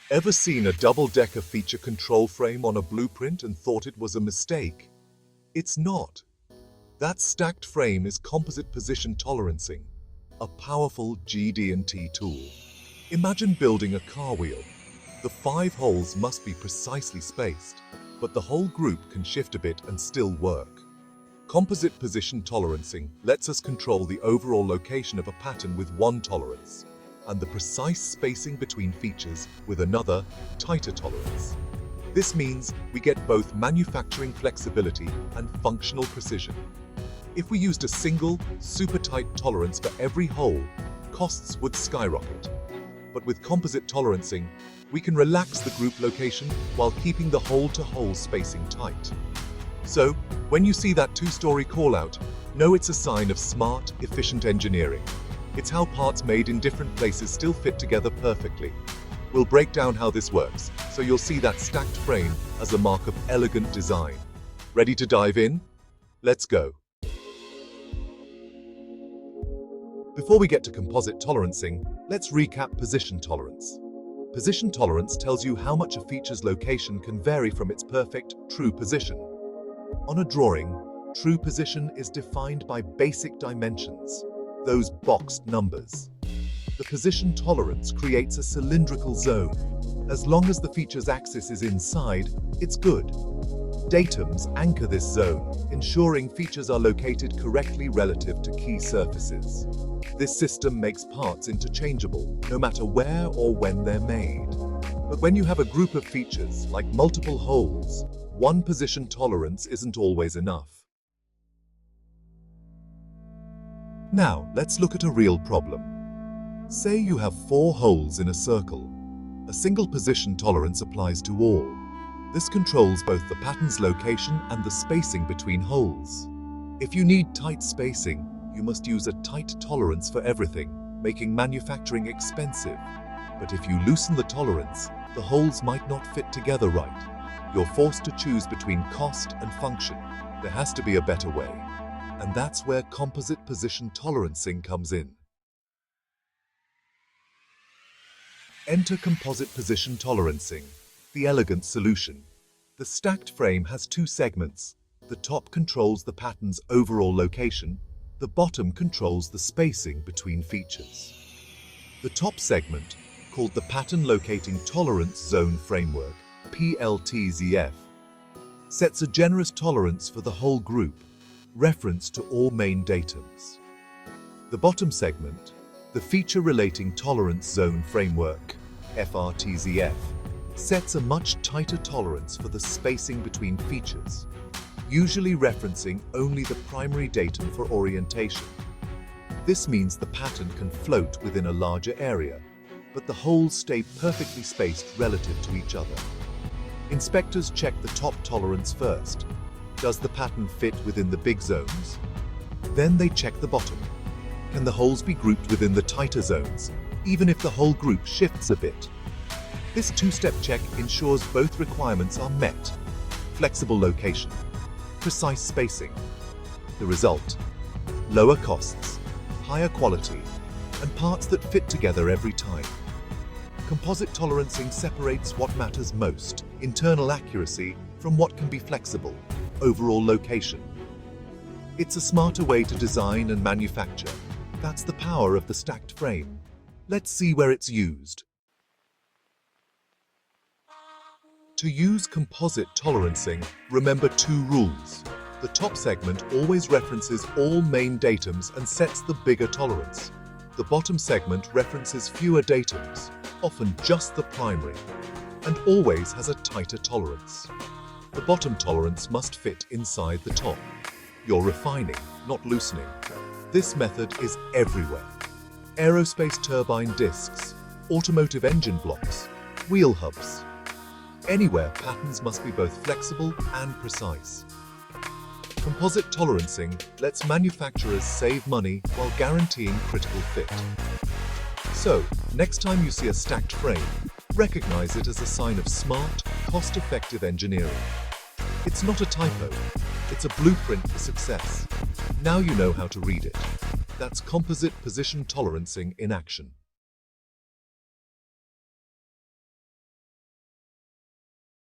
Ever seen a double-decker feature control frame on a blueprint and thought it was a mistake? It's not. That stacked frame is composite position tolerancing, a powerful GD&T tool. Imagine building a car wheel. The 5 holes must be precisely spaced, but the whole group can shift a bit and still work. Composite position tolerancing lets us control the overall location of a pattern with one tolerance, and the precise spacing between features with another, tighter tolerance. This means we get both manufacturing flexibility and functional precision. If we used a single, super tight tolerance for every hole, costs would skyrocket. But with composite tolerancing, we can relax the group location while keeping the hole-to-hole spacing tight. So, when you see that 2-story call-out, know it's a sign of smart, efficient engineering. It's how parts made in different places still fit together perfectly. We'll break down how this works, so you'll see that stacked frame as a mark of elegant design. Ready to dive in? Let's go. Before we get to composite tolerancing, let's recap position tolerance. Position tolerance tells you how much a feature's location can vary from its perfect, true position. On a drawing, true position is defined by basic dimensions, those boxed numbers. The position tolerance creates a cylindrical zone. As long as the feature's axis is inside, it's good. Datums anchor this zone, ensuring features are located correctly relative to key surfaces. This system makes parts interchangeable, no matter where or when they're made. But when you have a group of features, like multiple holes, one position tolerance isn't always enough. Now, let's look at a real problem. Say you have 4 holes in a circle. A single position tolerance applies to all. This controls both the pattern's location and the spacing between holes. If you need tight spacing, you must use a tight tolerance for everything, making manufacturing expensive. But if you loosen the tolerance, the holes might not fit together right. You're forced to choose between cost and function. There has to be a better way. And that's where composite position tolerancing comes in. Enter composite position tolerancing, the elegant solution. The stacked frame has 2 segments. The top controls the pattern's overall location. The bottom controls the spacing between features. The top segment, called the Pattern Locating Tolerance Zone Framework, PLTZF, sets a generous tolerance for the whole group, reference to all main datums. The bottom segment, the Feature Relating Tolerance Zone Framework, FRTZF, sets a much tighter tolerance for the spacing between features, usually referencing only the primary datum for orientation. This means the pattern can float within a larger area, but the holes stay perfectly spaced relative to each other. Inspectors check the top tolerance first. Does the pattern fit within the big zones? Then they check the bottom. Can the holes be grouped within the tighter zones, even if the whole group shifts a bit? This 2-step check ensures both requirements are met. Flexible location, precise spacing. The result: lower costs, higher quality, and parts that fit together every time. Composite tolerancing separates what matters most, internal accuracy, from what can be flexible, overall location. It's a smarter way to design and manufacture. That's the power of the stacked frame. Let's see where it's used. To use composite tolerancing, remember 2 rules. The top segment always references all main datums and sets the bigger tolerance. The bottom segment references fewer datums, often just the primary, and always has a tighter tolerance. The bottom tolerance must fit inside the top. You're refining, not loosening. This method is everywhere. Aerospace turbine discs, automotive engine blocks, wheel hubs. Anywhere, patterns must be both flexible and precise. Composite tolerancing lets manufacturers save money while guaranteeing critical fit. So, next time you see a stacked frame, recognize it as a sign of smart, cost-effective engineering. It's not a typo, it's a blueprint for success. Now you know how to read it. That's composite position tolerancing in action.